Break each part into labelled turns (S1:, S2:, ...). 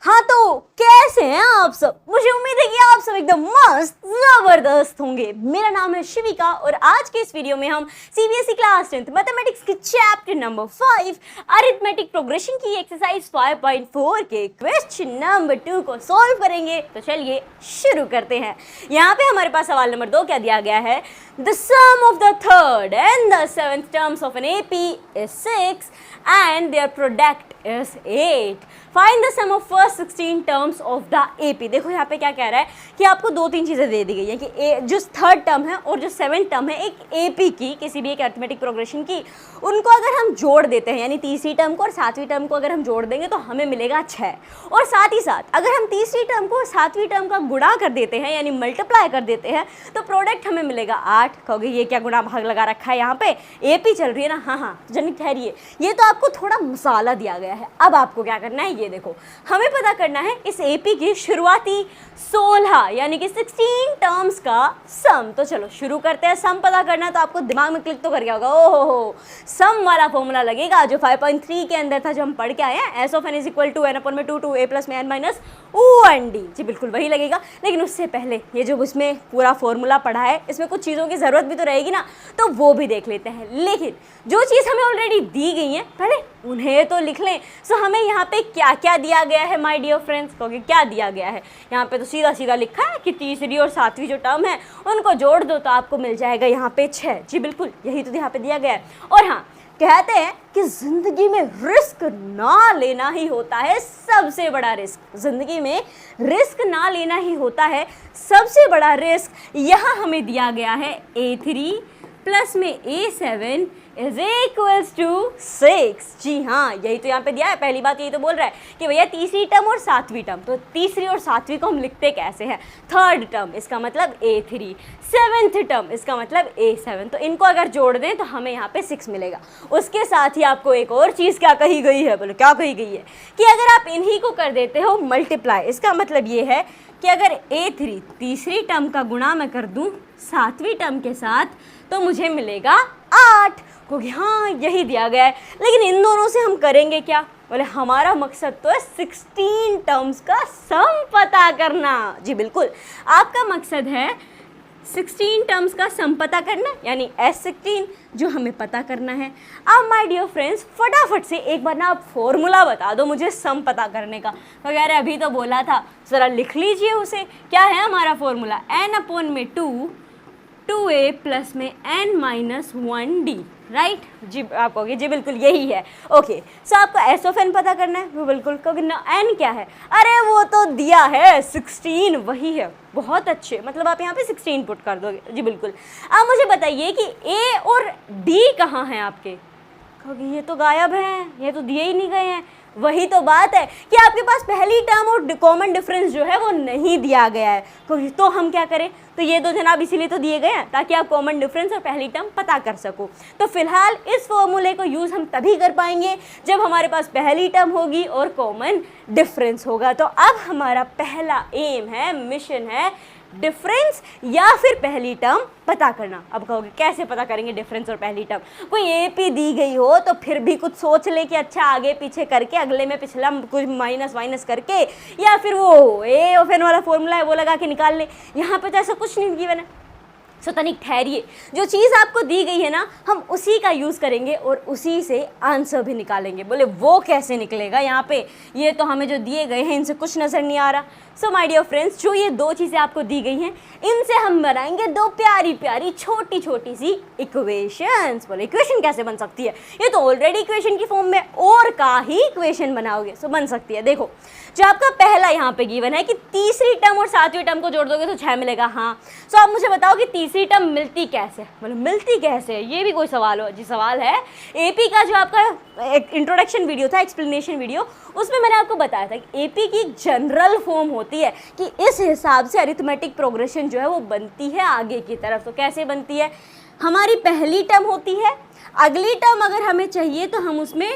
S1: हाँ तो कैसे हैं आप सब। मुझे उम्मीद है कि आप सब एकदम मस्त जबरदस्त होंगे। मेरा नाम है शिविका और आज के इस वीडियो में हम सीबीएसई क्लास 10th मैथमेटिक्स के चैप्टर नंबर 5 अरिथमेटिक प्रोग्रेशन की एक्सरसाइज 5.4 के क्वेश्चन नंबर 2 को सॉल्व करेंगे। तो चलिए शुरू करते हैं। यहाँ पे हमारे पास सवाल नंबर 2 क्या दिया गया है, the sum of the third and the seventh terms of an AP is 6 and their product is 8. Find the sum of first 16 terms of the AP. देखो यहाँ पे क्या कह रहा है कि आपको दो तीन चीज़ें दे दी गई है कि जो थर्ड टर्म है और जो सेवेंथ टर्म है एक AP की, किसी भी एक अरिथमेटिक प्रोग्रेशन की, उनको अगर हम जोड़ देते हैं यानी तीसरी टर्म को और सातवीं टर्म को अगर हम जोड़ देंगे तो हमें मिलेगा 6। और साथ ही साथ अगर हम तीसरी टर्म को सातवीं टर्म का गुणा कर देते हैं यानी मल्टीप्लाई कर देते हैं तो प्रोडक्ट हमें मिलेगा 8। कहोगे ये क्या गुणा भाग लगा रखा है, यहाँ पे AP चल रही है ना। हाँ जनी ठहरिए, ये तो आपको थोड़ा मसाला दिया गया है। अब आपको क्या करना है, ये देखो हमें पता करना है इस एपी की शुरुआती 16 यानी कि 16 टर्म्स का सम। तो चलो शुरू करते हैं। सम पता करना है तो आपको दिमाग में क्लिक तो कर गया होगा, ओहो हो सम वाला फॉर्मूला लगेगा जो 5.3 के अंदर था, जो हम पढ़ के आए हैं, S of N is equal to N upon में 2 टू ए प्लस में एन माइनस 1d। जी बिल्कुल वही लगेगा। लेकिन उससे पहले ये जो इसमें पूरा फॉर्मूला पढ़ा है इसमें कुछ चीज़ों की ज़रूरत भी तो रहेगी ना, तो वो भी देख लेते हैं। लेकिन जो चीज़ हमें ऑलरेडी दी गई है पहले उन्हें तो लिख लें। सो हमें यहाँ पे क्या क्या दिया गया है माय डियर फ्रेंड्स, क्योंकि क्या दिया गया है यहाँ पे तो सीधा सीधा लिखा है कि तीसरी और सातवीं जो टर्म है उनको जोड़ दो तो आपको मिल जाएगा यहाँ पे 6। जी बिल्कुल यही तो यहाँ पे दिया गया है। और हाँ कहते हैं कि जिंदगी में रिस्क ना लेना ही होता है सबसे बड़ा रिस्क। जिंदगी में रिस्क ना लेना ही होता है सबसे बड़ा रिस्क। यहाँ हमें दिया गया है A3 प्लस में A7 इज इक्वल्स टू 6। जी हाँ यही तो यहाँ पे दिया है। पहली बात यही तो बोल रहा है कि भैया तीसरी टर्म और सातवीं टर्म, तो तीसरी और सातवीं को हम लिखते कैसे हैं, थर्ड टर्म इसका मतलब A3, सेवेंथ टर्म इसका मतलब A7, तो इनको अगर जोड़ दें तो हमें यहाँ पे 6 मिलेगा। उसके साथ ही आपको एक और चीज़ क्या कही गई है, बोलो क्या कही गई है, कि अगर आप इन्हीं को कर देते हो मल्टीप्लाई, इसका मतलब ये है कि अगर A3 तीसरी टर्म का गुणा मैं कर दूँ सातवीं टर्म के साथ तो मुझे मिलेगा 8, क्योंकि हाँ यही दिया गया है। लेकिन इन दोनों से हम करेंगे क्या, बोले हमारा मकसद तो है 16 टर्म्स का सम पता करना। जी बिल्कुल आपका मकसद है 16 टर्म्स का सम पता करना यानी S16 जो हमें पता करना है। अब माय डियर फ्रेंड्स फटाफट से एक बार ना आप फॉर्मूला बता दो मुझे सम पता करने का। तो कह रहे अभी तो बोला था, ज़रा लिख लीजिए उसे। क्या है हमारा फॉर्मूला, n अपॉन में 2a प्लस में n माइनस 1d, राइट। जी आप कहोगे जी बिल्कुल यही है। ओके सो आपको एस ऑफ एन पता करना है, वो बिल्कुल क्योंकि ना एन क्या है, अरे वो तो दिया है 16 वही है। बहुत अच्छे, मतलब आप यहाँ पे 16 पुट कर दोगे। जी बिल्कुल। अब मुझे बताइए कि ए और डी कहाँ हैं आपके, क्योंकि ये तो गायब हैं, ये तो दिए ही नहीं गए हैं। वही तो बात है कि आपके पास पहली टर्म और कॉमन डिफरेंस जो है वो नहीं दिया गया है। क्योंकि तो हम क्या करें, तो ये दो जनाब इसीलिए तो दिए गए हैं ताकि आप कॉमन डिफरेंस और पहली टर्म पता कर सको। तो फिलहाल इस फॉर्मूले को यूज़ हम तभी कर पाएंगे जब हमारे पास पहली टर्म होगी और कॉमन डिफरेंस होगा। तो अब हमारा पहला एम है, मिशन है डिफरेंस या फिर पहली टर्म पता करना। अब कहोगे कैसे पता करेंगे डिफरेंस और पहली टर्म, कोई एपी दी गई हो तो फिर भी कुछ सोच ले कि अच्छा आगे पीछे करके अगले में पिछला कुछ माइनस वाइनस करके, या फिर वो ए ऑफ एन वाला फॉर्मूला है वो लगा के निकाल ले। यहाँ पे तो ऐसा कुछ नहीं गिवन है। सो तनिक ठहरिए, जो चीज़ आपको दी गई है ना हम उसी का यूज़ करेंगे और उसी से आंसर भी निकालेंगे। बोले वो कैसे निकलेगा, यहाँ पे ये तो हमें जो दिए गए हैं इनसे कुछ नज़र नहीं आ रहा। सो माय डियर फ्रेंड्स जो ये दो चीज़ें आपको दी गई हैं इनसे हम बनाएंगे दो प्यारी प्यारी छोटी छोटी सी इक्वेशंस। बोले इक्वेशन कैसे बन सकती है, ये तो ऑलरेडी इक्वेशन की फॉर्म में और का ही इक्वेशन बनाओगे। सो बन सकती है। देखो जो आपका पहला यहाँ पे गिवन है कि तीसरी टर्म और सातवीं टर्म को जोड़ दोगे तो 6 मिलेगा। हाँ सो आप मुझे बताओ कि तीसरी टर्म मिलती कैसे, मतलब मिलती कैसे, ये भी कोई सवाल हो। जी सवाल है एपी का, जो आपका एक इंट्रोडक्शन वीडियो था, एक्सप्लेनेशन वीडियो, उसमें मैंने आपको बताया था कि एपी की जनरल फॉर्म होती है कि इस हिसाब से अरिथमेटिक प्रोग्रेशन जो है वो बनती है आगे की तरफ। तो कैसे बनती है, हमारी पहली टर्म होती है, अगली टर्म अगर हमें चाहिए तो हम उसमें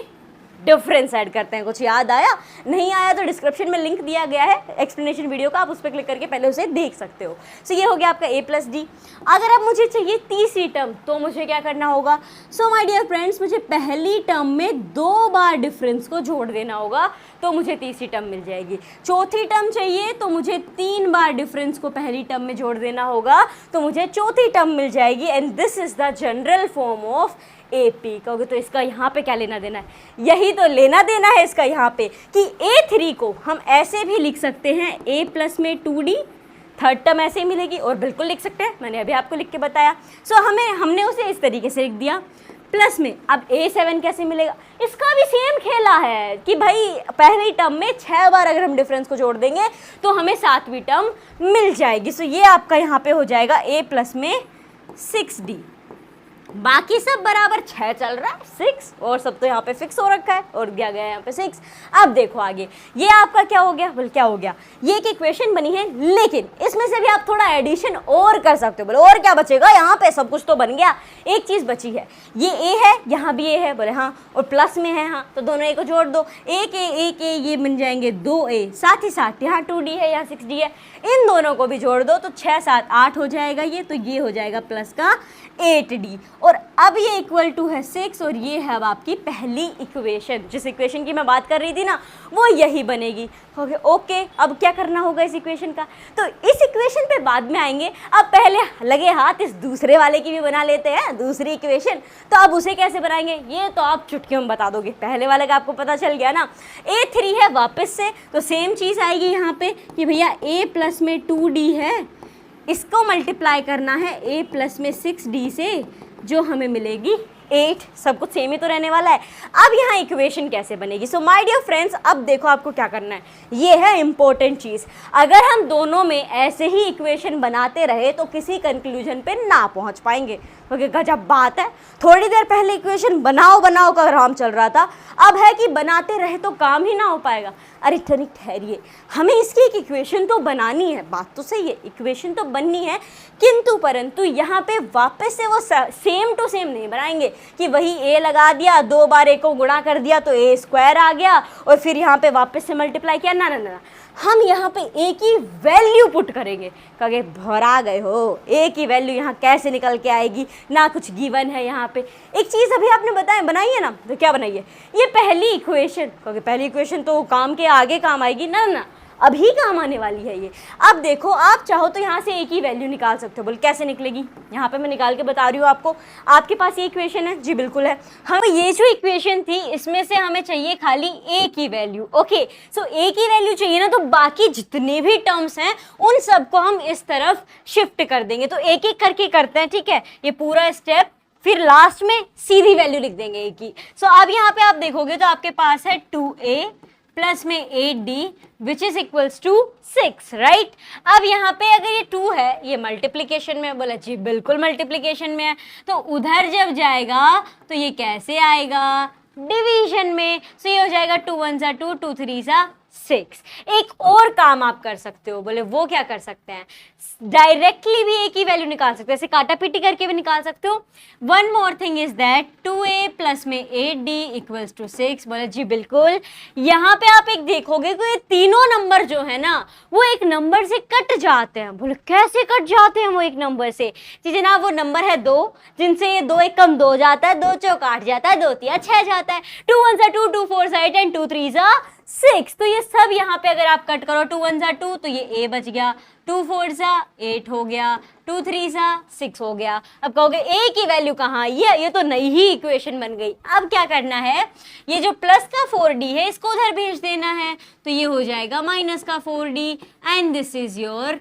S1: डिफरेंस ऐड करते हैं। कुछ याद आया? नहीं आया तो डिस्क्रिप्शन में लिंक दिया गया है एक्सप्लेनेशन वीडियो का, आप उस पर क्लिक करके पहले उसे देख सकते हो। सो ये हो गया आपका a प्लस डी। अगर अब मुझे चाहिए तीसरी टर्म तो मुझे क्या करना होगा? सो माय डियर फ्रेंड्स, मुझे पहली टर्म में 2 बार डिफरेंस को जोड़ देना होगा तो मुझे तीसरी टर्म मिल जाएगी। चौथी टर्म चाहिए तो मुझे 3 बार डिफरेंस को पहली टर्म में जोड़ देना होगा तो मुझे चौथी टर्म मिल जाएगी। And this is the general form of AP। कहोगे तो इसका यहाँ पे क्या लेना देना है? यही तो लेना देना है इसका यहाँ पे कि A3 को हम ऐसे भी लिख सकते हैं a प्लस में 2D, थर्ड टर्म ऐसे ही मिलेगी, और बिल्कुल लिख सकते हैं, मैंने अभी आपको लिख के बताया। सो हमने उसे इस तरीके से लिख दिया प्लस में। अब A7 कैसे मिलेगा? इसका भी सेम खेला है कि भाई पहली टर्म में 6 बार अगर हम डिफरेंस को जोड़ देंगे तो हमें 7वीं टर्म मिल जाएगी। सो ये आपका यहाँ पे हो जाएगा a प्लस में 6D। बाकी सब बराबर 6 चल रहा है, 6 और सब तो यहाँ पे फिक्स हो रखा है और दिया गया है यहाँ पे 6। अब देखो आगे, ये आपका क्या हो गया? बोल क्या हो गया? ये एक इक्वेशन बनी है, लेकिन इसमें से भी आप थोड़ा एडिशन और कर सकते हो। बोले और क्या बचेगा? यहाँ पे सब कुछ तो बन गया, एक चीज़ बची है, ये a है, यहाँ भी a है। बोले हाँ, और प्लस में है, हाँ, तो दोनों a को जोड़ दो, एक a ये बन जाएंगे 2a, साथ ही साथ यहाँ 2d है, यहाँ 6d है, इन दोनों को भी जोड़ दो तो 6 7 8 हो जाएगा ये, तो ये हो जाएगा प्लस का 8d। और अब ये इक्वल टू है 6 और ये है अब आपकी पहली इक्वेशन। जिस इक्वेशन की मैं बात कर रही थी ना वो यही बनेगी। ओके, अब क्या करना होगा इस इक्वेशन का? तो इस इक्वेशन पे बाद में आएंगे, अब पहले लगे हाथ इस दूसरे वाले की भी बना लेते हैं, दूसरी इक्वेशन। तो अब उसे कैसे बनाएंगे ये तो आप चुटकियों में बता दोगे, पहले वाले का आपको पता चल गया ना। a3 है वापस से, तो सेम चीज़ आएगी यहाँ पे कि भैया a प्लस में 2d है, इसको मल्टीप्लाई करना है a प्लस में 6d से, जो हमें मिलेगी 8। सब कुछ सेम ही तो रहने वाला है। अब यहाँ इक्वेशन कैसे बनेगी? सो माय डियर फ्रेंड्स, अब देखो आपको क्या करना है, ये है इंपॉर्टेंट चीज़। अगर हम दोनों में ऐसे ही इक्वेशन बनाते रहे तो किसी कंक्लूजन पे ना पहुँच पाएंगे, क्योंकि गजब बात है, थोड़ी देर पहले इक्वेशन बनाओ का काम चल रहा था, अब है कि बनाते रहे तो काम ही ना हो पाएगा। अरे तनिक ठहरिए, हमें इसकी एक इक्वेशन तो बनानी है, बात तो सही है, इक्वेशन तो बननी है, किंतु परंतु यहाँ पे वापस से वो सेम टू सेम नहीं बनाएंगे कि वही a लगा दिया, 2 बार a को गुणा कर दिया तो a स्क्वायर आ गया और फिर यहाँ पे वापस से मल्टीप्लाई किया। ना ना ना, हम यहाँ पे a की वैल्यू पुट करेंगे। कहे भरा गए हो, a की वैल्यू यहाँ कैसे निकल के आएगी? ना कुछ गिवन है यहाँ पे। एक चीज़ अभी आपने बनाई है ना, तो क्या बनाई है? ये पहली इक्वेशन। कहे पहली इक्वेशन तो काम के आगे काम आएगी, ना ना, अभी काम आने वाली है ये। अब देखो, आप चाहो तो यहाँ से a की वैल्यू निकाल सकते हो। बोल कैसे निकलेगी? यहाँ पे मैं निकाल के बता रही हूँ आपको। आपके पास ये इक्वेशन है? जी बिल्कुल है। हम ये जो इक्वेशन थी इसमें से हमें चाहिए खाली a की वैल्यू। ओके, सो a की वैल्यू चाहिए ना, तो बाकी जितने भी टर्म्स हैं उन सबको हम इस तरफ शिफ्ट कर देंगे। तो एक एक करके करते हैं, ठीक है, ये पूरा स्टेप, फिर लास्ट में सीधी वैल्यू लिख देंगे a की। सो अब यहाँ पे आप देखोगे तो आपके पास है 2a प्लस में 8d which is equals to 6, right. अब यहाँ पे अगर ये 2 है, ये मल्टीप्लिकेशन में, बोला जी बिल्कुल मल्टीप्लिकेशन में है, तो उधर जब जाएगा तो ये कैसे आएगा? डिवीजन में। सो ये हो जाएगा 2 1 सा 2, 2 3 सा 6। एक और काम आप कर सकते हो। बोले वो क्या कर सकते हैं? डायरेक्टली भी a की वैल्यू निकाल सकते हो, ऐसे काटा पीटी करके भी निकाल सकते हो। One more thing is that 2a plus में 8d इक्वल्स टू 6। बोले जी बिल्कुल। यहाँ पे आप एक देखोगे कि ये तीनों नंबर जो है ना वो एक नंबर से कट जाते हैं। बोले कैसे कट जाते हैं वो एक नंबर से? जी जनाब, वो नंबर है 2, जिनसे ये 2 एक कम 2 जाता है, 2 चौक 8 जाता है, 2 3 6 जाता है, 2 1 सा 2, 2 4 सा 8 एंड 2 3 सा 6। तो ये सब यहाँ पे अगर आप कट करो, 2 1 सा 2 तो ये a बच गया, 2 4 सा 8 हो गया, 2 3 सा 6 हो गया। अब कहोगे a की वैल्यू कहाँ? ये तो नई ही इक्वेशन बन गई। अब क्या करना है, ये जो प्लस का 4d है इसको उधर भेज देना है, तो ये हो जाएगा माइनस का 4d and this is your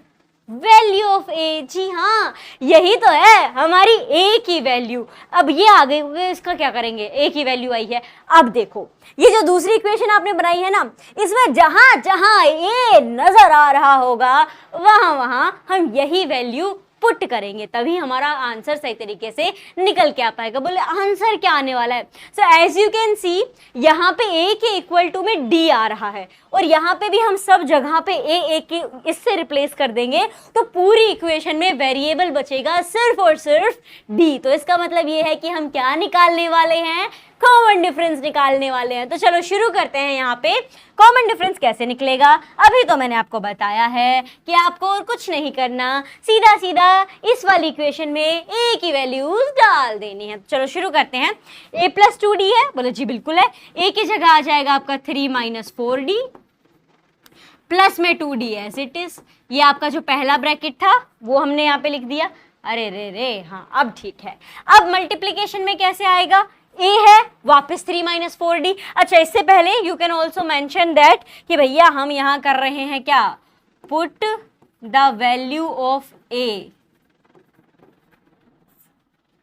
S1: value of a। जी हाँ, यही तो है हमारी a की वैल्यू। अब ये आ गई, इसका क्या करेंगे? a की वैल्यू आई है। अब देखो, ये जो दूसरी इक्वेशन आपने बनाई है ना, इसमें जहां जहां a नजर आ रहा होगा वहां वहां हम यही वैल्यू पुट करेंगे, तभी हमारा आंसर सही तरीके से निकल के आ पाएगा। बोले आंसर क्या आने वाला है? So as you can see, यहाँ पे a के इक्वल टू में d आ रहा है और यहाँ पे भी हम सब जगह पे a के इससे रिप्लेस कर देंगे, तो पूरी इक्वेशन में वेरिएबल बचेगा सिर्फ और सिर्फ d। तो इसका मतलब ये है कि हम क्या निकालने वाले हैं? कॉमन डिफरेंस निकालने वाले हैं। तो चलो शुरू करते हैं। यहाँ पे कॉमन डिफरेंस कैसे निकलेगा, अभी तो मैंने आपको बताया है कि आपको और कुछ नहीं करना, सीधा सीधा इस वाली इक्वेशन में ए की वैल्यूज डाल देनी है। चलो शुरू करते हैं। a + 2d है, बोले जी बिल्कुल है। a की जगह आ जाएगा आपका 3 - 4d प्लस में 2d एज इट इज। ये आपका जो पहला ब्रैकेट था वो हमने यहाँ पे लिख दिया। अरे रे रे, हाँ अब ठीक है। अब मल्टीप्लीकेशन में कैसे आएगा, a है वापस 3 - 4d। अच्छा, इससे पहले you can also mention that कि भैया हम यहाँ कर रहे हैं क्या, put the value of a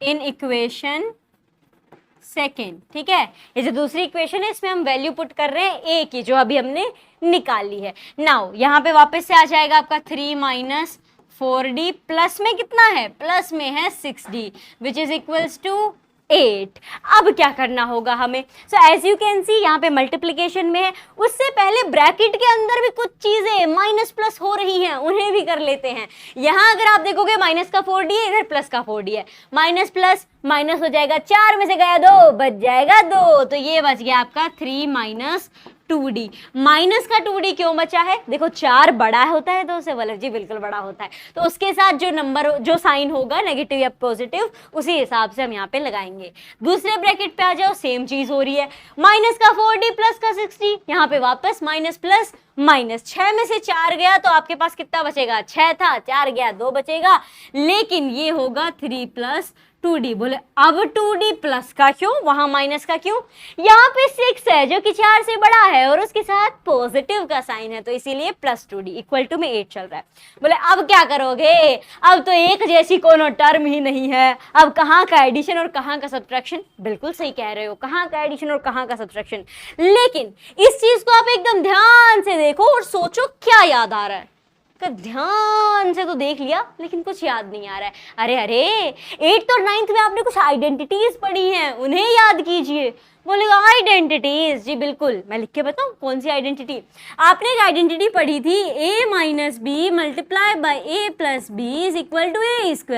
S1: in equation second. ठीक है, ये जो दूसरी इक्वेशन है इसमें हम वैल्यू पुट कर रहे हैं a की, जो अभी हमने निकाल ली है। नाउ यहाँ पे वापस से आ जाएगा आपका 3 - 4d प्लस में कितना है, प्लस में है 6d which is equals to 8। अब क्या करना होगा हमें, so as you can see यहाँ पे मल्टीप्लीकेशन में है, उससे पहले ब्रैकेट के अंदर भी कुछ चीजें माइनस प्लस हो रही हैं, उन्हें भी कर लेते हैं। यहाँ अगर आप देखोगे माइनस का 4d है, इधर प्लस का 4d है, माइनस प्लस माइनस हो जाएगा, 4 में से गया 2, बच जाएगा 2, तो ये बच गया आपका 3 - 2d। माइनस का 2d क्यों बचा है, देखो 4 बड़ा होता है तो उसे बोले जी बिल्कुल बड़ा होता है, तो उसके साथ जो नंबर जो साइन होगा नेगेटिव या पॉजिटिव उसी हिसाब से हम यहाँ पे लगाएंगे। दूसरे ब्रैकेट पे आ जाओ, सेम चीज हो रही है, माइनस का 4d प्लस का 6d, यहाँ पे वापस माइनस प्लस माइनस, 6 में से 4 गया तो आपके पास कितना बचेगा, 6 था, 4 गया 2 बचेगा, लेकिन ये होगा 3 + 2d। बोले अब 2d प्लस का क्यों, वहां माइनस का क्यों, यहाँ पे 6 है जो कि 4 से बड़ा है और उसके साथ पॉजिटिव का साइन है, तो इसीलिए प्लस 2d इक्वल टू में 8 चल रहा है। बोले अब क्या करोगे, अब तो एक जैसी कोनो टर्म ही नहीं है, अब कहाँ का एडिशन और कहाँ का सब्ट्रैक्शन, बिल्कुल सही कह रहे हो, कहाँ का एडिशन और कहाँ का सब्ट्रैक्शन। लेकिन इस चीज को आप एकदम ध्यान से देखो और सोचो क्या याद आ रहा है, ध्यान से तो देख लिया लेकिन कुछ याद नहीं आ रहा है। अरे अरे, 8th और 9th में आपने कुछ आइडेंटिटीज पढ़ी हैं, उन्हें याद कीजिए। बोलेगा आइडेंटिटीज, जी बिल्कुल, मैं लिख के बताऊं कौन सी आइडेंटिटी। आपने एक आइडेंटिटी पढ़ी थी, a - b multiply by a + b is equal to a² -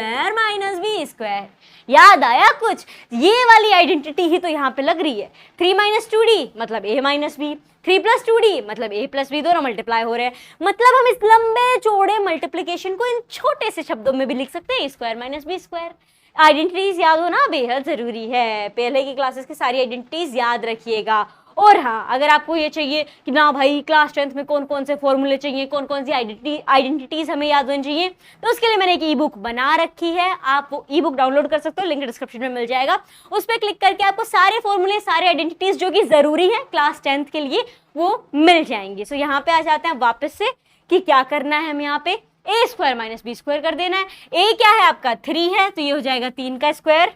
S1: b²। याद आया कुछ, ये वाली आइडेंटिटी ही तो यहाँ पे लग रही है। 3 - 2d मतलब a - b, 3 + 2d मतलब a + b, दोनों मल्टीप्लाई हो रहे हैं। मतलब हम इस लंबे चौड़े मल्टीप्लिकेशन को इन छोटे से शब्दों में भी लिख सकते हैं, a² - b²। आइडेंटिटीज याद होना बेहद जरूरी है, पहले की क्लासेस की सारी आइडेंटिटीज याद रखिएगा। और हाँ, अगर आपको ये चाहिए कि ना भाई क्लास 10th में कौन कौन से फॉर्मूले चाहिए, कौन कौन सी आइडेंटिटीज हमें याद होनी चाहिए, तो उसके लिए मैंने एक ई बुक बना रखी है, आप वो ई बुक डाउनलोड कर सकते हो, लिंक डिस्क्रिप्शन में मिल जाएगा। उस पर क्लिक करके आपको सारे फॉर्मूले, सारे आइडेंटिटीज जो कि जरूरी है क्लास 10th के लिए, वो मिल जाएंगे। सो यहाँ पे आ जाते हैं वापस से कि क्या करना है, हम यहाँ पे a² - b² कर देना है। a क्या है आपका 3 है, तो ये हो जाएगा 3 का स्क्वायर।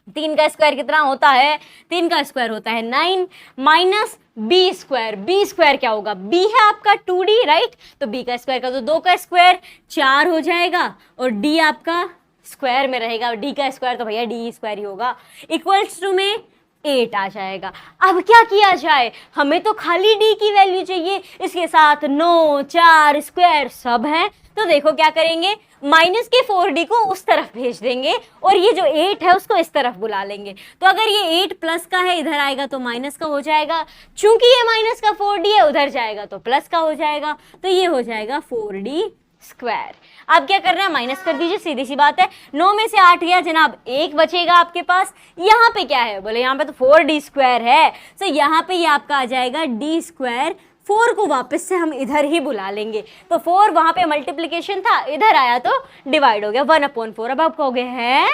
S1: 3 का स्क्वायर कितना होता है, 3 का स्क्वायर होता है 9 माइनस b²। b² क्या होगा, b है आपका 2d राइट, तो b का स्क्वायर का तो 2 का स्क्वायर 4 हो जाएगा और d आपका स्क्वायर में रहेगा, और d का स्क्वायर तो भैया d² ही होगा, इक्वल्स टू में 8 आ जाएगा। अब क्या किया जाए, हमें तो खाली d की वैल्यू चाहिए, इसके साथ 9, 4 स्क्वायर सब है, तो देखो क्या करेंगे, माइनस के 4d को उस तरफ भेज देंगे और ये जो 8 है उसको इस तरफ बुला लेंगे। तो अगर ये 8 प्लस का है, इधर आएगा तो माइनस का हो जाएगा, चूंकि ये माइनस का 4d है, उधर जाएगा तो प्लस का हो जाएगा, तो ये हो जाएगा 4d²। अब क्या करना है, माइनस कर दीजिए, सीधी सी बात है। 9 में से 8 गया जनाब, 1 बचेगा आपके पास। यहाँ पे क्या है, बोले यहाँ पे तो 4d² है, तो यहाँ पे ये आपका आ जाएगा d²। 4 को वापस से हम इधर ही बुला लेंगे, तो 4 वहां पे मल्टीप्लिकेशन था, इधर आया तो डिवाइड हो गया 1/4। अब आप कहोगे हैं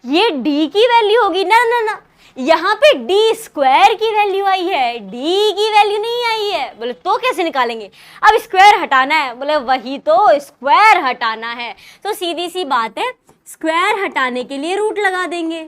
S1: ये d की वैल्यू होगी, ना ना ना, यहाँ पे d² की वैल्यू आई है, d की वैल्यू नहीं आई है। बोले तो कैसे निकालेंगे, अब स्क्वायर हटाना है, बोले वही तो स्क्वायर हटाना है, तो सीधी सी बात है, स्क्वायर हटाने के लिए रूट लगा देंगे,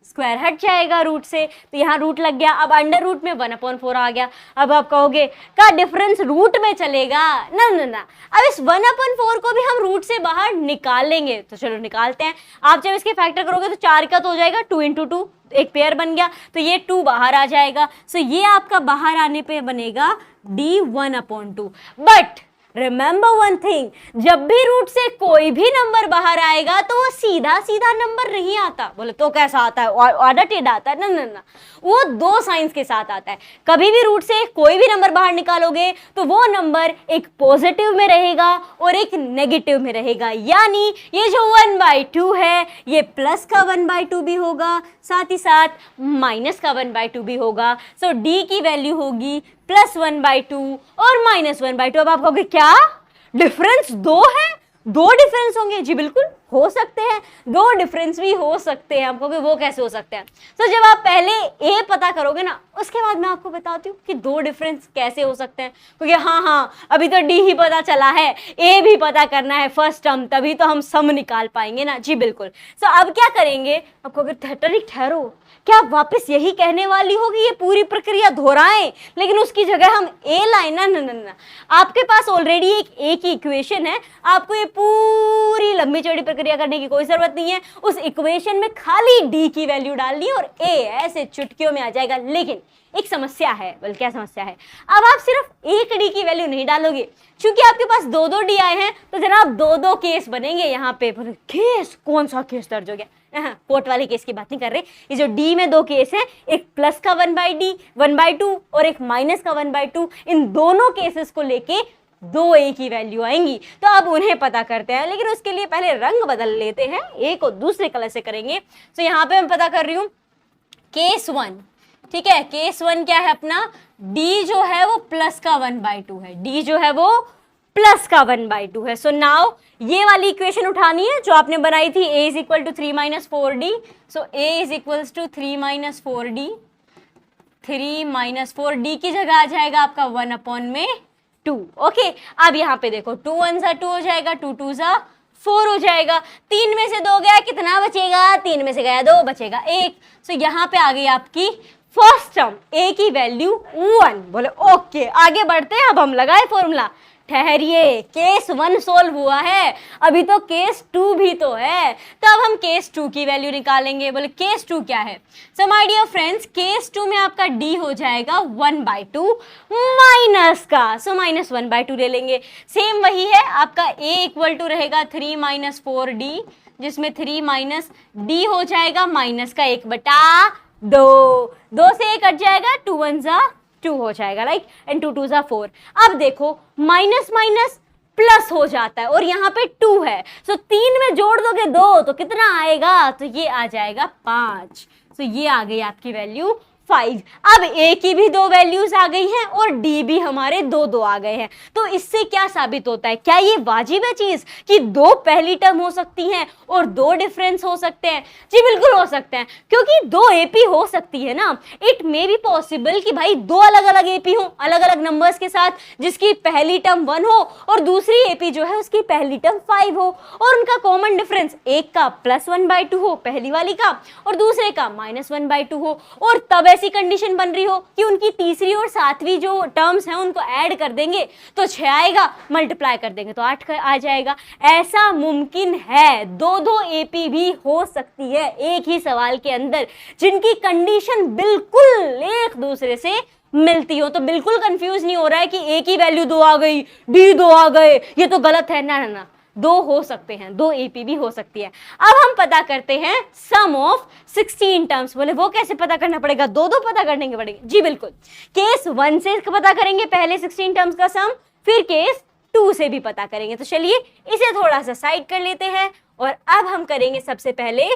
S1: स्क्वायर हट जाएगा रूट से, तो यहाँ रूट लग गया। अब अंडर रूट में 1/4 आ गया। अब आप कहोगे का डिफरेंस रूट में चलेगा, ना ना ना, अब इस 1/4 को भी हम रूट से बाहर निकाल लेंगे, तो चलो निकालते हैं। आप जब इसके फैक्टर करोगे तो 4 का तो हो जाएगा 2 × 2, एक पेयर बन गया, तो ये 2 बाहर आ जाएगा, सो ये आपका बाहर आने पे बनेगा d 1/2। But remember one thing, जब भी रूट से कोई भी नंबर बाहर आएगा तो वो सीधा सीधा नंबर नहीं आता। बोले तो कैसा आता है? ऑर्डर टेढ़ा आता है? ना, वो दो साइंस के साथ आता है। कभी भी रूट से कोई भी नंबर बाहर निकालोगे तो वो नंबर एक पॉजिटिव में रहेगा और एक नेगेटिव में रहेगा, यानी ये जो 1/2 है ये प्लस का 1/2 भी होगा, साथ ही साथ माइनस का 1/2 भी होगा। सो डी की वैल्यू होगी +1/2 और -1/2। अब आप कहोगे क्या डिफरेंस दो है? दो डिफरेंस होंगे? जी बिल्कुल हो सकते हैं, दो डिफरेंस भी हो सकते हैं। आप कहोगे वो कैसे हो सकते हैं? तो जब आप पहले ए पता करोगे ना, उसके बाद मैं आपको बताती हूँ कि दो डिफरेंस कैसे हो सकते हैं। क्योंकि हाँ अभी तो डी ही पता चला है, ए भी पता करना है फर्स्ट टर्म, तभी तो हम सम निकाल पाएंगे ना। जी बिल्कुल। सो अब क्या करेंगे? आप कहोगे ठहरो, क्या आप वापस यही कहने वाली हो कि ये पूरी प्रक्रिया दोहराएं, लेकिन उसकी जगह हम ए लाइन? ना, आपके पास ऑलरेडी एक ए की इक्वेशन है, आपको ये पूरी लंबी चौड़ी प्रक्रिया करने की कोई जरूरत नहीं है। उस इक्वेशन में खाली डी की वैल्यू डालनी और ए ऐसे चुटकियों में आ जाएगा। लेकिन एक समस्या है। बोल क्या समस्या है? अब आप सिर्फ एक डी की वैल्यू नहीं डालोगे, क्योंकि आपके पास दो डी आए हैं तो जनाब दो केस बनेंगे यहाँ पे। बोले केस? कौन सा केस दर्ज हो गया? कोर्ट वाले केस की बात नहीं कर रहे। ये जो डी में दो केस हैं, एक प्लस का 1/2 और एक माइनस का 1/2, इन दोनों केसेस को लेके दो ए की वैल्यू आएंगी। तो अब उन्हें पता करते हैं, लेकिन उसके लिए पहले रंग बदल लेते हैं, ए को दूसरे कलर से करेंगे। तो यहाँ पे मैं पता कर रही हूँ केस 1। ठीक है, केस 1 क्या है अपना? डी जो है वो प्लस का 1/2 है, डी जो है वो प्लस का 1/2 है। सो नाउ ये वाली इक्वेशन उठानी है जो आपने बनाई थी, a is equal to 3 - 4d। सो a is equals to 3 - 4d। 3 - 4d की जगह आ जाएगा आपका 1/2। ओके, अब यहाँ पे देखो 2 1 सा 2 हो जाएगा, 2 2 सा 4 हो जाएगा। 3 में से 2 गया, कितना बचेगा? 3 में से गया 2, बचेगा 1। सो यहाँ पे आ गई आपकी फर्स्ट टर्म, a की वैल्यू 1। बोले ओके, आगे बढ़ते हैं। अब हम लगाए फॉर्मूला। ठहरिए, केस 1 सोल्व हुआ है, अभी तो केस 2 भी तो है। तो अब हम केस 2 की वैल्यू निकालेंगे। बोले केस 2 क्या है? So my dear friends, case 2 में आपका डी हो जाएगा 1/2 माइनस का, सो -1/2 ले लेंगे। सेम वही है, आपका a इक्वल टू रहेगा 3 - 4d, जिसमें 3 माइनस डी हो जाएगा माइनस का 1/2। 2 से 1 कट जाएगा, 2 1 सा 2 हो जाएगा, राइट, एंड 2 2 सा 4। अब देखो माइनस माइनस प्लस हो जाता है और यहाँ पे 2 है। सो 3 में जोड़ दोगे 2 तो कितना आएगा? तो ये आ जाएगा 5। सो ये आ गई आपकी वैल्यू 5। अब a की भी दो वैल्यूज आ गई हैं और d भी हमारे दो आ गए हैं। तो इससे क्या साबित होता है? क्या ये वाजिब है चीज कि दो पहली टर्म हो सकती हैं और दो डिफरेंस हो सकते हैं? जी बिल्कुल हो सकते हैं, क्योंकि दो एपी हो सकती है ना। इट मे बी पॉसिबल कि भाई दो अलग अलग एपी हो, अलग अलग नंबर्स के साथ, जिसकी पहली टर्म 1 हो और दूसरी एपी जो है उसकी पहली टर्म 5 हो, और उनका कॉमन डिफरेंस एक का +1/2 हो पहली वाली का, और दूसरे का -1/2 हो, और तब ऐसी कंडीशन बन रही हो कि उनकी तीसरी और सातवीं जो टर्म्स हैं उनको ऐड कर देंगे तो 6 आएगा, मल्टीप्लाई कर देंगे तो 8 आ जाएगा। ऐसा मुमकिन है, दो एपी भी हो सकती है एक ही सवाल के अंदर, जिनकी कंडीशन बिल्कुल एक दूसरे से मिलती हो। तो बिल्कुल कंफ्यूज नहीं हो रहा है कि ए की वैल्यू 2 आ गई, डी 2 आ गए, ये तो गलत है। ना, दो हो सकते हैं, दो एपी भी हो सकती है। अब हम पता करते हैं सम ऑफ 16 टर्म्स। बोले वो कैसे पता करना पड़ेगा? दो पता करने के पड़ेंगे। जी बिल्कुल, केस 1 से पता करेंगे पहले 16 टर्म्स का सम, फिर केस 2 से भी पता करेंगे। तो चलिए इसे थोड़ा सा साइड कर लेते हैं और अब हम करेंगे सबसे पहले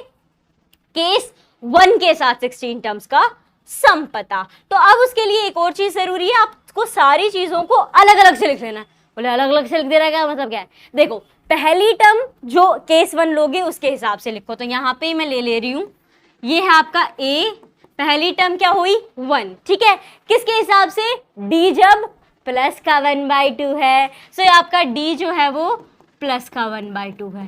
S1: केस 1 के साथ 16 टर्म्स का सम पता। तो अब उसके लिए एक और चीज जरूरी है, आपको सारी चीजों को अलग अलग से लिख लेना। बोले अलग अलग से लिख देना क्या मतलब क्या है? देखो, पहली टर्म जो केस 1 लोगे उसके हिसाब से लिखो। तो यहाँ पे मैं ले रही हूँ, ये है आपका a, पहली टर्म क्या हुई 1, ठीक है। किसके हिसाब से? d जब प्लस का 1/2 है, सो आपका d जो है वो प्लस का 1/2 है।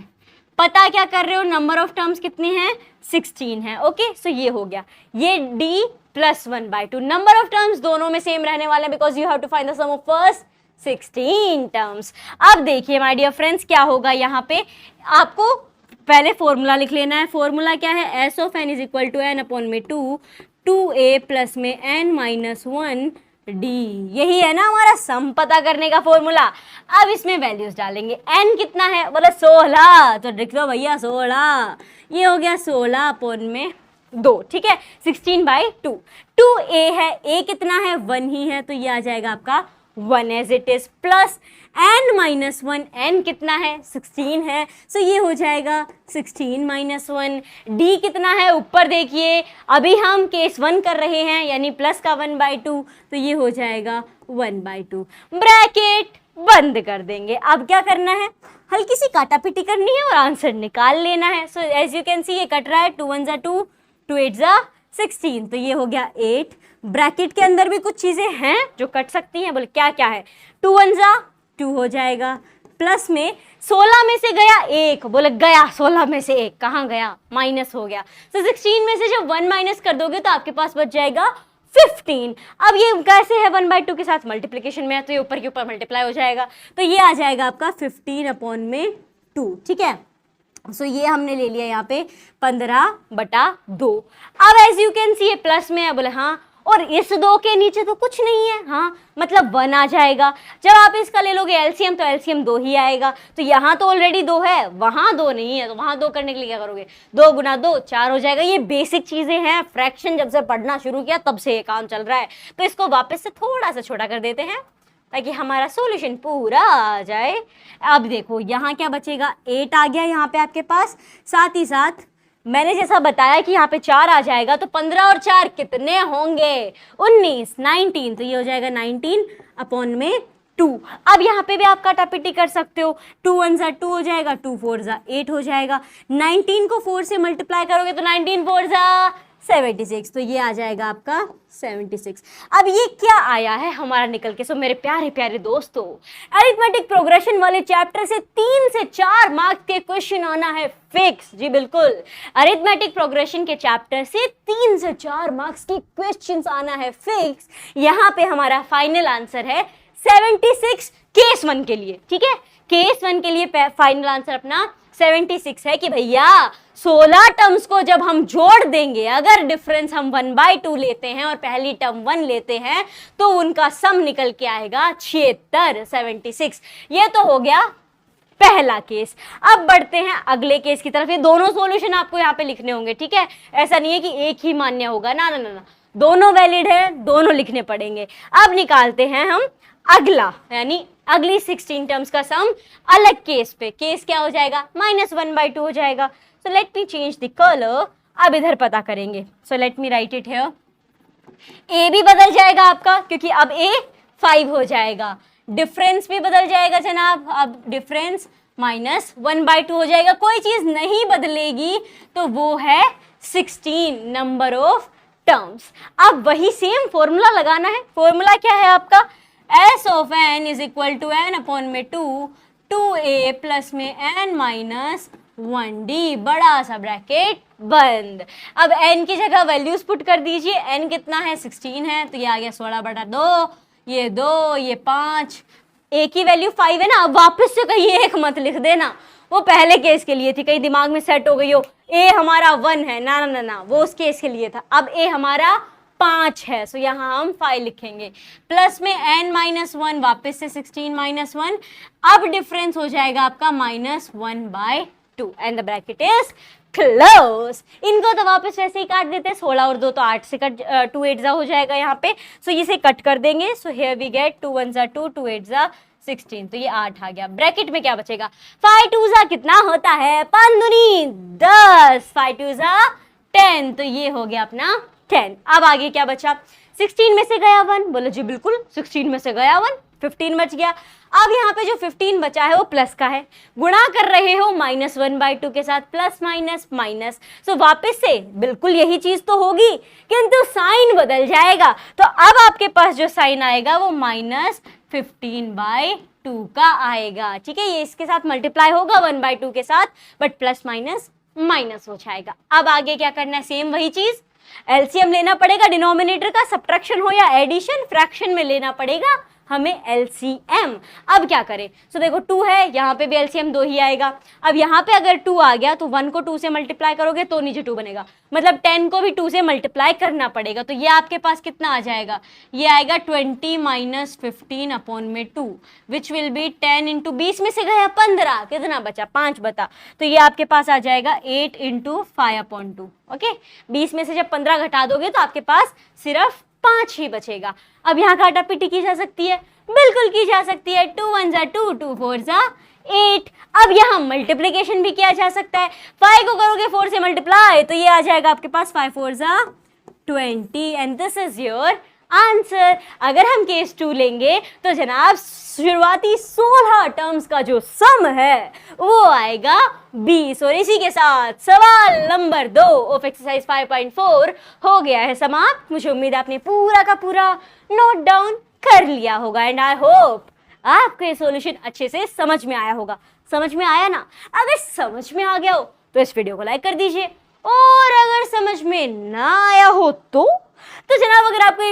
S1: पता क्या कर रहे हो? नंबर ऑफ टर्म्स कितने हैं? 16 है। ओके, सो ये हो गया, ये d plus 1/2। Number of terms दोनों में सेम रहने वाले हैं, because you have to find the sum of first 16 terms. अब देखिए माय डियर फ्रेंड्स, क्या होगा यहाँ पे, आपको पहले फॉर्मूला लिख लेना है। फॉर्मूला क्या है? s of n is equal to n upon में 2, 2a प्लस में n माइनस 1 डी। यही है ना हमारा सम पता करने का फॉर्मूला। अब इसमें वैल्यूज डालेंगे। एन कितना है, बोला 16, तो लिख लो भैया 16। ये हो गया 16 अपॉन में 2, ठीक है, 16/2। 2a है, a कितना है, 1 ही है, तो ये आ जाएगा आपका 1 as it is, plus n-1, n कितना है, 16 है, सो ये हो जाएगा 16-1। d कितना है, ऊपर देखिए, अभी हम केस 1 कर रहे हैं यानी प्लस का 1/2, तो ये हो जाएगा 1/2। ब्रैकेट बंद कर देंगे। अब क्या करना है, हल्की सी काटापीटी करनी है और आंसर निकाल लेना है। So as you can see ये कट रहा है, 2 1 2, 2 8 16, तो ये हो गया 8। ब्रैकेट के अंदर भी कुछ चीजें हैं जो कट सकती हैं, बोले क्या क्या है, 2 1 2 हो जाएगा, प्लस में 16 में से गया 1, बोले गया 16 में से 1 कहाँ गया, माइनस हो गया। तो 16 में से जब 1 माइनस कर दोगे तो आपके पास बच जाएगा 15। अब ये कैसे है, 1/2 के साथ मल्टीप्लिकेशन में है, तो ये ऊपर के ऊपर मल्टीप्लाई हो जाएगा, तो ये आ जाएगा आपका 15/2, ठीक है। सो ये हमने ले लिया यहाँ पे 15/2। अब एज यू कैन सी ये प्लस में है, बोले हाँ, और इस 2 के नीचे तो कुछ नहीं है, हाँ, मतलब 1 आ जाएगा। जब आप इसका ले लोगे एलसीएम तो एलसीएम 2 ही आएगा, तो यहाँ तो ऑलरेडी 2 है, वहाँ 2 नहीं है, तो वहाँ 2 करने के लिए क्या करोगे, 2 × 2 4 हो जाएगा। ये बेसिक चीजें हैं, फ्रैक्शन जब से पढ़ना शुरू किया तब से ये काम चल रहा है, तो इसको वापस से थोड़ा सा छोटा कर देते हैं ताकि हमारा सॉल्यूशन पूरा आ जाए। अब देखो यहाँ क्या बचेगा, 8 आ गया यहाँ पे आपके पास, साथ ही साथ मैंने जैसा बताया कि यहाँ पे 4 आ जाएगा, तो 15 और 4 कितने होंगे, 19, 19, तो ये हो जाएगा 19/2। अब यहाँ पे भी आप काटापीटी कर सकते हो, 2 1 2 हो जाएगा, 2 4 8 हो जाएगा, 19 को 4 से मल्टीप्लाई करोगे तो 19 4 76, तो ये आ जाएगा आपका 76। अब ये क्या आया है हमारा निकल के। सो मेरे प्यारे प्यारे दोस्तों, अरिथमेटिक प्रोग्रेशन वाले चैप्टर से 3 से 4 मार्क्स के क्वेश्चन आना है फिक्स। जी बिल्कुल, अरिथमेटिक प्रोग्रेशन के चैप्टर से 3 से 4 मार्क्स के क्वेश्चन आना है फिक्स। यहाँ पे हमारा फाइनल आंसर है 76 केस 1 के लिए, ठीक है। केस 1 के लिए फाइनल आंसर अपना 76 है कि भैया 16 टर्म्स को जब हम जोड़ देंगे, अगर डिफरेंस हम 1/2 लेते हैं और पहली टर्म 1 लेते हैं, तो उनका सम निकल के आएगा 76, 76। ये तो हो गया पहला केस। अब बढ़ते हैं अगले केस की तरफ। ये दोनों सॉल्यूशन आपको यहाँ पे लिखने होंगे, ठीक है, ऐसा नहीं है कि एक ही मान्य होगा, ना ना ना ना, दोनों वैलिड है, दोनों लिखने पड़ेंगे। अब निकालते हैं हम अगला, यानी अगली 16 टर्म्स का सम अलग केस पे। केस क्या हो जाएगा, -1/2 हो जाएगा। So let me change the colour. अब इधर पता करेंगे, so let me write it here. A भी बदल जाएगा आपका, क्योंकि अब ए 5 हो जाएगा, डिफरेंस भी बदल जाएगा जनाब, अब डिफरेंस -1/2 हो जाएगा। कोई चीज नहीं बदलेगी, तो वो है 16 नंबर ऑफ टर्म्स। अब वही सेम फॉर्मूला लगाना है। फॉर्मूला क्या है आपका, S of n is equal to n/2, 2a plus में n-1d, बड़ा सा ब्रैकेट बंद। अब n की जगह वैल्यूज पुट कर दीजिए। n कितना है, 16 है, तो ये आ गया 16/2, ये 2, ये 5, a की वैल्यू 5 है ना। अब वापस से कहीं 1 मत लिख देना, वो पहले केस के लिए थी, कहीं दिमाग में सेट हो गई हो, a हमारा 1 है, ना ना ना ना, वो उस केस के लिए था। अब a हमारा 5 है, सो यहाँ हम 5 लिखेंगे, प्लस में n-1, वापस से 16 - 1। अब डिफरेंस हो जाएगा आपका -1/2 and the bracket is close. इनको तो वापस वैसे ही काट देते हैं, 16 और 2 तो 8 से कट, 2 8 हो जाएगा यहाँ पे, सो इसे कट कर देंगे। सो हियर वी गेट 2 1 2, 2 8 16, तो ये 8 आ गया। ब्रैकेट में क्या बचेगा, 5 2 कितना होता है, 5 दूनी 10, 5 2 10, तो ये हो गया अपना 10। अब आगे क्या बचा, 16 में से गया 1, बोलो जी बिल्कुल, 16 में से गया 1, 15 बच गया। अब यहाँ पे जो 15 बचा है वो प्लस का है, गुणा कर रहे हो -1/2 के साथ, प्लस माइनस माइनस, सो वापस से बिल्कुल यही चीज तो होगी, किंतु साइन बदल जाएगा। तो अब आपके पास जो साइन आएगा वो -15/2 का आएगा, ठीक है। ये इसके साथ मल्टीप्लाई होगा 1/2 के साथ, बट प्लस माइनस माइनस हो जाएगा। अब आगे क्या करना है, सेम वही चीज, एलसीएम लेना पड़ेगा डिनोमिनेटर का, सब्ट्रैक्शन हो या एडिशन, फ्रैक्शन में लेना पड़ेगा हमें LCM। अब क्या करें, सो देखो 2 है, यहाँ पे भी LCM 2 ही आएगा। अब यहाँ पे अगर 2 आ गया तो 1 को 2 से मल्टीप्लाई करोगे तो नीचे 2 बनेगा, मतलब 10 को भी 2 से मल्टीप्लाई करना पड़ेगा। तो ये आपके पास कितना आ जाएगा, ये आएगा 20 - 15 अपॉन में 2 विच विल बी 10 इंटू 20 में से गया 15, कितना बचा 5 बता, तो ये आपके पास आ जाएगा 8 इंटू 5 अपॉन 2। ओके, 20 में से जब 15 घटा दोगे तो आपके पास सिर्फ 5 ही बचेगा। अब यहाँ काटा पीटी की जा सकती है, बिल्कुल की जा सकती है। 2 1 ज़ा 2, 2 4 ज़ा 8। अब यहाँ मल्टीप्लिकेशन भी किया जा सकता है, 5 को करोगे 4 से मल्टीप्लाई तो ये आ जाएगा आपके पास 5 4 ज़ा 20 and this is your answer. अगर हम केस 2 लेंगे तो जनाब शुरुआती 16 टर्म्स का जो सम है वो आएगा 20। और इसी के साथ सवाल नंबर 2 ऑफ एक्सरसाइज 5.4 हो गया है समाप्त। मुझे उम्मीद है आपने पूरा का पूरा नोट डाउन कर लिया होगा एंड आई होप आपको ये सॉल्यूशन अच्छे से समझ में आया होगा। समझ में आया ना? अगर समझ में आ गया हो तो इस वीडियो को लाइक कर दीजिए, और अगर समझ में ना आया हो तो जनाब अगर आपको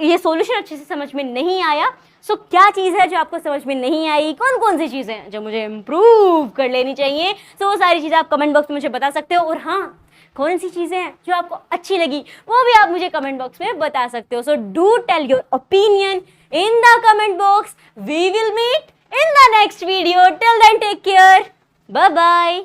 S1: ये सॉल्यूशन अच्छे से समझ में नहीं आया, सो क्या चीज़ है जो आपको समझ में नहीं आई, कौन कौन सी चीज़ें हैं जो मुझे इम्प्रूव कर लेनी चाहिए, सो वो सारी चीज़ें आप कमेंट बॉक्स में मुझे बता सकते हो। और हाँ, कौन सी चीज़ें हैं जो आपको अच्छी लगी वो भी आप मुझे कमेंट बॉक्स में बता सकते हो। So do tell your opinion in the comment box. We will meet in the next video. Till then, take care. Bye bye.